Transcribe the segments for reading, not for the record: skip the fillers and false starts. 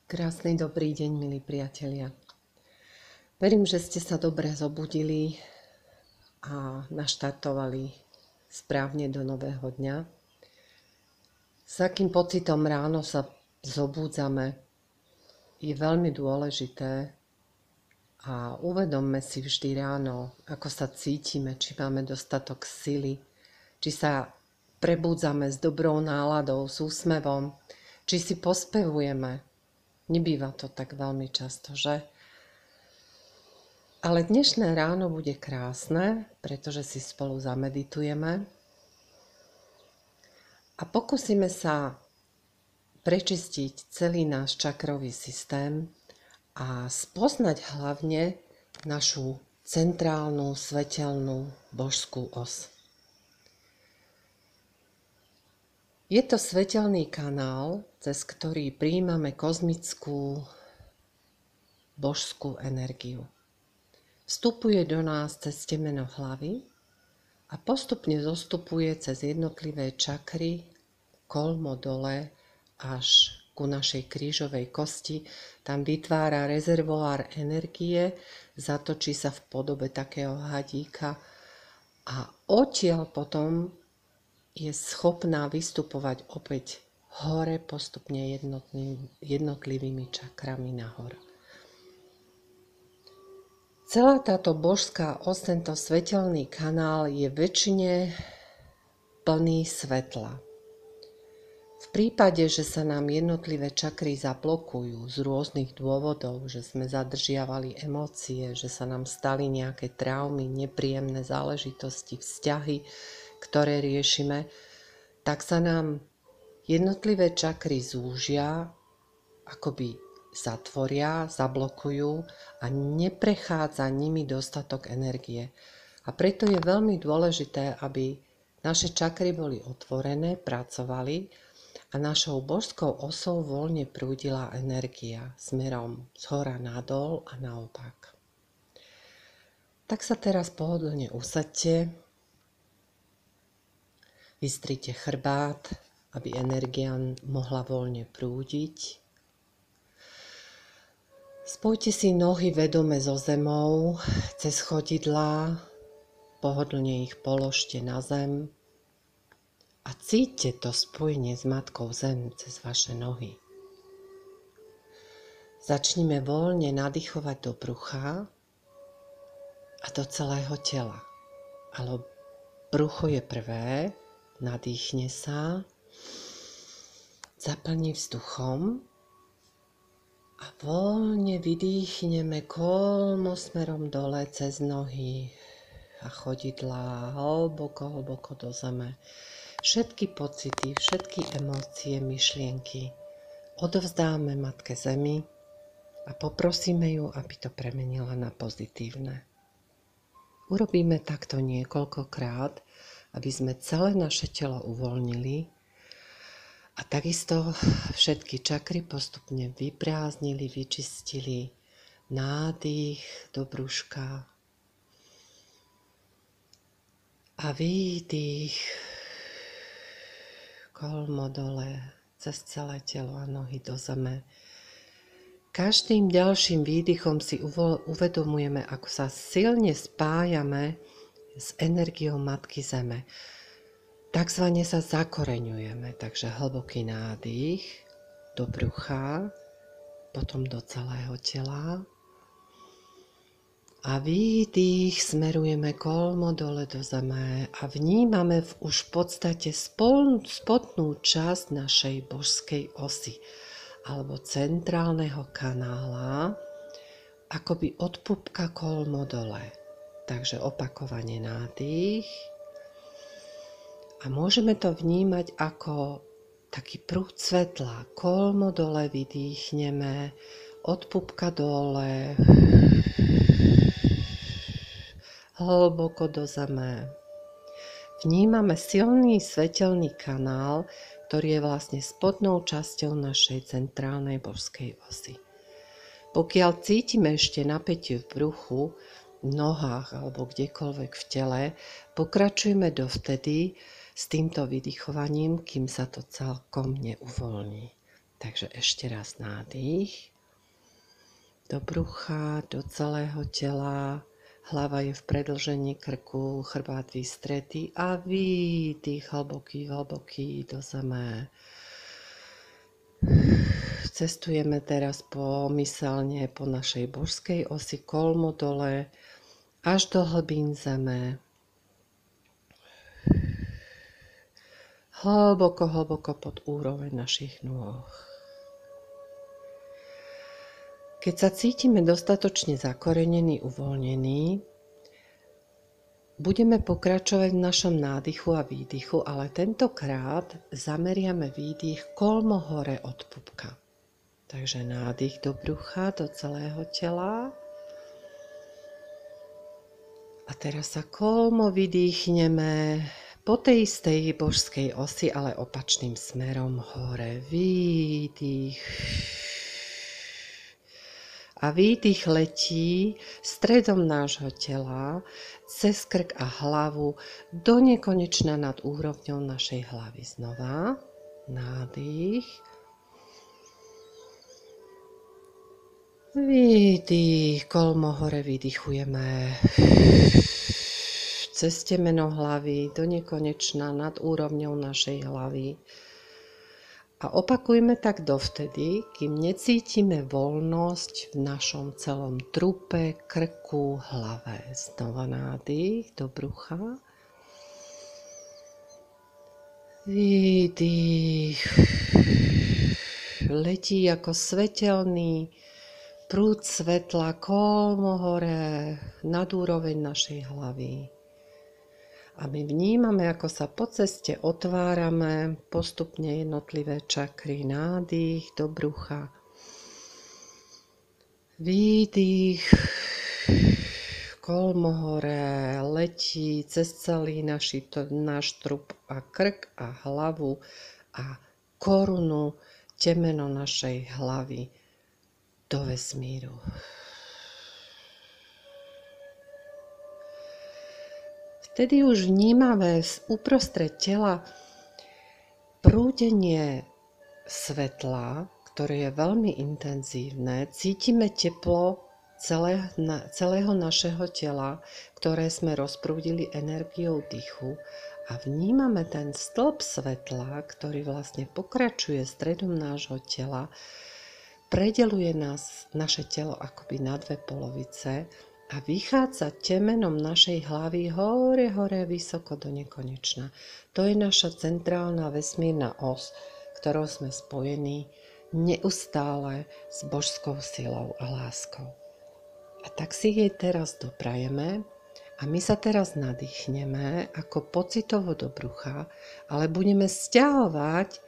Krásny dobrý deň, milí priatelia. Verím, že ste sa dobre zobudili a naštartovali správne do nového dňa. S akým pocitom ráno sa zobúdzame je veľmi dôležité a uvedomme si vždy ráno, ako sa cítime, či máme dostatok sily, či sa prebúdzame s dobrou náladou, s úsmevom, či si pospevujeme. Nebýva to tak veľmi často, že? Ale dnešné ráno bude krásne, pretože si spolu zameditujeme a pokúsime sa prečistiť celý náš čakrový systém a spoznať hlavne našu centrálnu, svetelnú božskú os. Je to svetelný kanál, cez ktorý prijímame kozmickú božskú energiu. Vstupuje do nás cez temeno hlavy a postupne zostupuje cez jednotlivé čakry, kolmo dole až ku našej krížovej kosti. Tam vytvára rezervoár energie, zatočí sa v podobe takého hadíka a odtiaľ potom je schopná vystupovať opäť hore postupne jednotlivými čakrami nahor. Celá táto božská os, tento svetelný kanál je väčšine plný svetla. V prípade, že sa nám jednotlivé čakry zablokujú z rôznych dôvodov, že sme zadržiavali emócie, že sa nám stali nejaké traumy, nepríjemné záležitosti, vzťahy, ktoré riešime, tak sa nám jednotlivé čakry zúžia, akoby zatvoria, zablokujú a neprechádza nimi dostatok energie. A preto je veľmi dôležité, aby naše čakry boli otvorené, pracovali a našou božskou osou voľne prúdila energia smerom zhora nadol a naopak. Tak sa teraz pohodlne usaďte, vystrite chrbát, aby energia mohla voľne prúdiť. Spojte si nohy vedome so zemou cez chodidlá, pohodlne ich položte na zem a cíťte to spojenie s Matkou Zem cez vaše nohy. Začnime voľne nadýchovať do brucha a do celého tela. Ale brucho je prvé, nadýchne sa, zaplní vzduchom a voľne vydýchneme kolmo smerom dole cez nohy a chodidlá hlboko do zeme. Všetky pocity, všetky emócie, myšlienky odovzdáme Matke Zemi a poprosíme ju, aby to premenila na pozitívne. Urobíme takto niekoľkokrát, aby sme celé naše telo uvoľnili a takisto všetky čakry postupne vyprázdnili, vyčistili. Nádych do brúška a výdych kolmo dole cez celé telo a nohy do zeme. Každým ďalším výdychom si uvedomujeme, ako sa silne spájame s energiou Matky Zeme. Takzvané sa zakoreňujeme, takže hlboký nádych do brucha, potom do celého tela a výdych smerujeme kolmo dole do zeme a vnímame už v podstate spodnú časť našej božskej osy alebo centrálneho kanála, akoby od pupka kolmo dole. Takže opakovane nádych. A môžeme to vnímať ako taký prúd svetla. Kolmo dole vydýchneme, od pupka dole, hlboko do zeme. Vnímame silný svetelný kanál, ktorý je vlastne spodnou časťou našej centrálnej božskej osy. Pokiaľ cítime ešte napätie v bruchu, v nohách alebo kdekoľvek v tele, pokračujeme dovtedy s týmto vydychovaním, kým sa to celkom neuvoľní. Takže ešte raz nádych do brucha, do celého tela. Hlava je v predĺžení krku, chrbát vystretý a výdych hlboký do zeme. Cestujeme teraz pomyselne po našej božskej osi kolmo dole až do hlbín zeme. Hlboko pod úroveň našich nôh. Keď sa cítime dostatočne zakorenení, uvoľnení, budeme pokračovať v našom nádychu a výdychu, ale tentokrát zameriame výdych kolmo hore od pupka. Takže nádych do brucha, do celého tela. A teraz sa kolmo vydýchneme po tej istej božskej osi, ale opačným smerom hore. Výdych. A výdych letí stredom nášho tela cez krk a hlavu do nekonečna nad úrovňou našej hlavy. Znova nádych. Výdych, kolmo hore vydychujeme cez temeno hlavy do nekonečna nad úrovňou našej hlavy. A opakujme tak dovtedy, kým necítime voľnosť v našom celom trupe, krku, hlave. Znova nádych do brucha. Výdych. Letí ako svetelný prúd svetla kolmo hore nad úroveň našej hlavy. A my vnímame, ako sa po ceste otvárame postupne jednotlivé čakry. Nádych do brucha. Výdych. Kolmo hore letí cez celý náš trup a krk a hlavu a korunu, temeno našej hlavy do vesmíru. Vtedy už vnímame uprostred tela prúdenie svetla, ktoré je veľmi intenzívne. Cítime teplo celého našeho tela, ktoré sme rozprúdili energiou dýchu a vnímame ten stĺp svetla, ktorý vlastne pokračuje stredom nášho tela, predeluje naše telo akoby na dve polovice a vychádza temenom našej hlavy hore, vysoko do nekonečna. To je naša centrálna vesmírna os, ktorou sme spojení neustále s božskou silou a láskou. A tak si jej teraz doprajeme a my sa teraz nadýchneme ako pocitovo do brucha, ale budeme sťahovať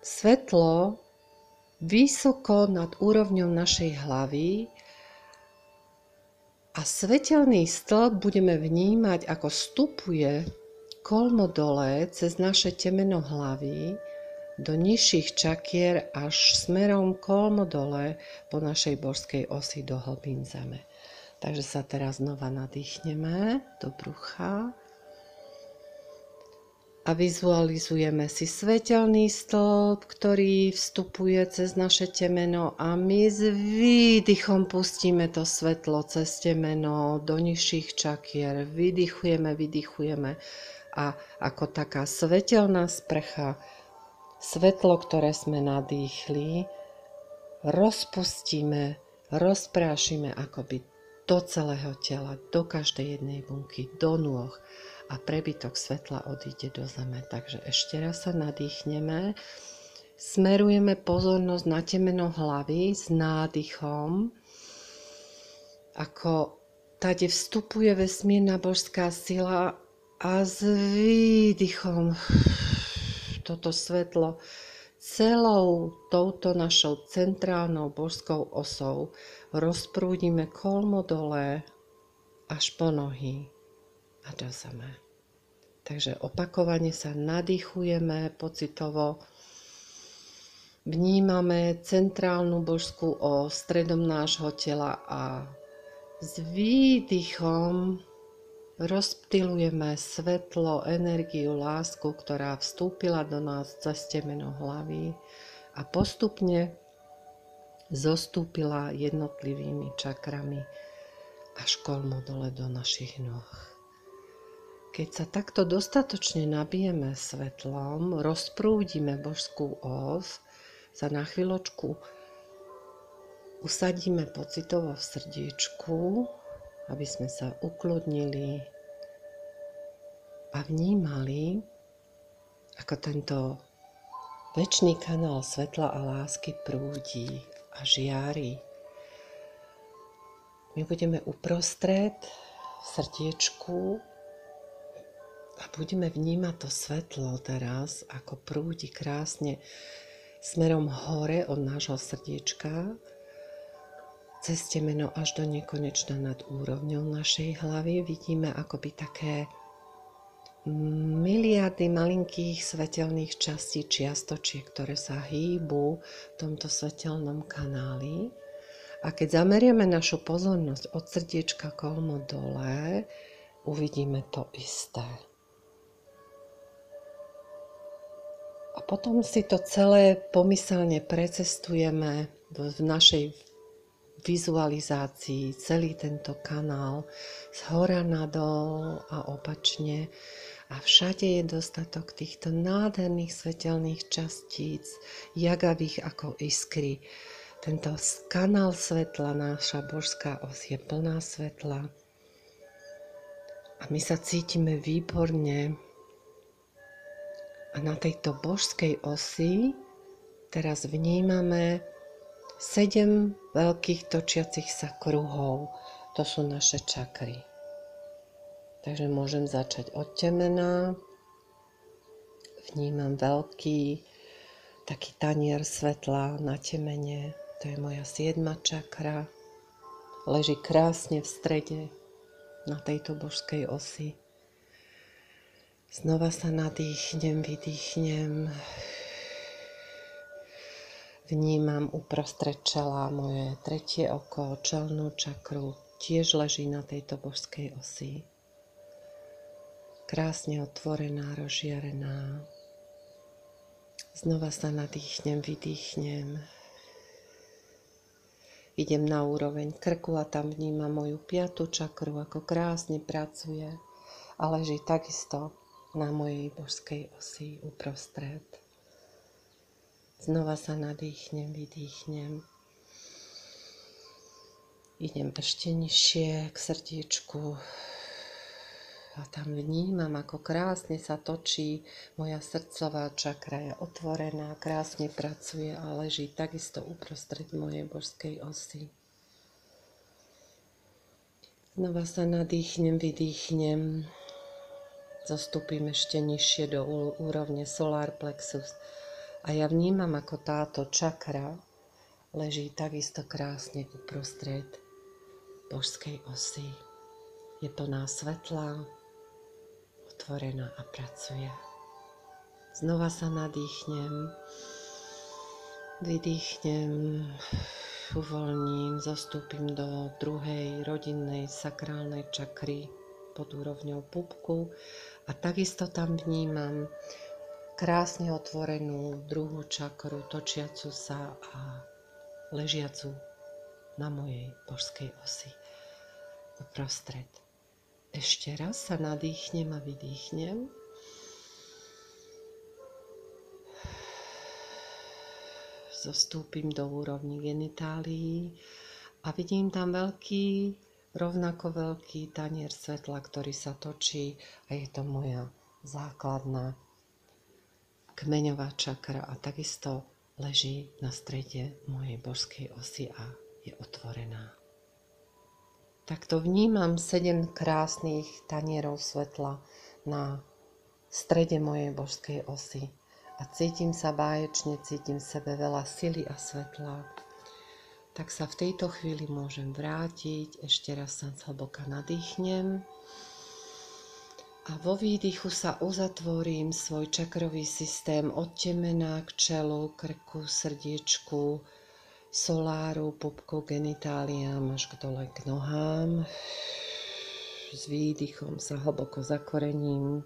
svetlo vysoko nad úrovňou našej hlavy a svetelný stĺp budeme vnímať, ako vstupuje kolmo dole cez naše temeno hlavy do nižších čakier až smerom kolmo dole po našej božskej osi do hlbín zeme. Takže sa teraz znova nadýchneme do brucha a vizualizujeme si svetelný stĺp, ktorý vstupuje cez naše temeno a my s výdychom pustíme to svetlo cez temeno do nižších čakier. Vydychujeme a ako taká svetelná sprcha svetlo, ktoré sme nadýchli, rozpustíme, rozprášime akoby do celého tela, do každej jednej bunky, do nôh. A prebytok svetla odíde do zeme. Takže ešte raz sa nadýchneme. Smerujeme pozornosť na temeno hlavy s nádychom. Ako tady vstupuje vesmírna božská sila a s výdychom toto svetlo celou touto našou centrálnou božskou osou rozprúdime kolmo dole až po nohy a do zeme. Takže opakovane sa nadýchujeme pocitovo, vnímame centrálnu božskú os stredom nášho tela a s výdychom rozptylujeme svetlo, energiu, lásku, ktorá vstúpila do nás cez temeno hlavy a postupne zostúpila jednotlivými čakrami až kolmo dole do našich nôh. Keď sa takto dostatočne nabijeme svetlom, rozprúdime božskú os, sa na chvíľočku usadíme pocitovo v srdiečku, aby sme sa ukludnili a vnímali, ako tento večný kanál svetla a lásky prúdi a žiari. My budeme uprostred v srdiečku a budeme vnímať to svetlo teraz, ako prúdi krásne smerom hore od nášho srdiečka, cez temeno až do nekonečna nad úrovňou našej hlavy. Vidíme akoby také miliardy malinkých svetelných častí, čiastočiek, ktoré sa hýbu v tomto svetelnom kanáli. A keď zameriame našu pozornosť od srdiečka kolmo dole, uvidíme to isté. A potom si to celé pomyselne precestujeme v našej vizualizácii, celý tento kanál z hora nadol a opačne. A všade je dostatok týchto nádherných svetelných častíc, jagavých ako iskry. Tento kanál svetla, naša božská os je plná svetla. A my sa cítime výborne. A na tejto božskej osi teraz vnímame 7 veľkých točiacich sa kruhov. To sú naše čakry. Takže môžem začať od temena. Vnímam veľký taký tanier svetla na temene. To je moja 7. čakra. Leží krásne v strede na tejto božskej osi. Znova sa nadýchnem, vydýchnem. Vnímam uprostred čela moje 3. oko, čelnú čakru. Tiež leží na tejto božskej osi. Krásne otvorená, rozžiarená. Znova sa nadýchnem, vydýchnem. Idem na úroveň krku a tam vnímam moju 5. čakru, ako krásne pracuje a leží takisto na mojej božskej osi uprostred. Znova sa nadýchnem, vydýchnem. Idem ešte nižšie k srdiečku a tam vnímam, ako krásne sa točí moja srdcová čakra, je otvorená, krásne pracuje a leží takisto uprostred mojej božskej osy. Znova sa nadýchnem, vydýchnem. Zostúpim ešte nižšie do úrovne solar plexus a ja vnímam, ako táto čakra leží takisto krásne uprostred božskej osy. Je plná svetla, otvorená a pracuje. Znova sa nadýchnem, vydýchnem, uvoľním, zostúpim do 2. rodinnej sakrálnej čakry pod úrovňou pupku a takisto tam vnímam krásne otvorenú 2. čakru, točiacu sa a ležiacu na mojej božskej osi uprostred. Ešte raz sa nadýchnem a vydýchnem. Zostúpim do úrovni genitálií a vidím tam rovnako veľký tanier svetla, ktorý sa točí a je to moja základná kmeňová čakra a takisto leží na strede mojej božskej osy a je otvorená. Takto vnímam 7 krásnych tanierov svetla na strede mojej božskej osy a cítim sa báječne, cítim v sebe veľa sily a svetla. Tak sa v tejto chvíli môžem vrátiť, ešte raz sa zhlboka nadýchnem a vo výdychu sa uzatvorím svoj čakrový systém od temena k čelu, krku, srdiečku, soláru, pupku, genitáliám až k dole k nohám. S výdychom sa hlboko zakorením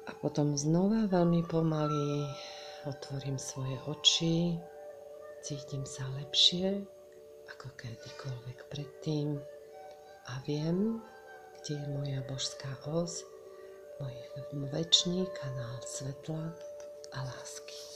a potom znova veľmi pomaly otvorím svoje oči, cítim sa lepšie ako kedykoľvek predtým a viem, kde je moja božská os, môj večný kanál svetla a lásky.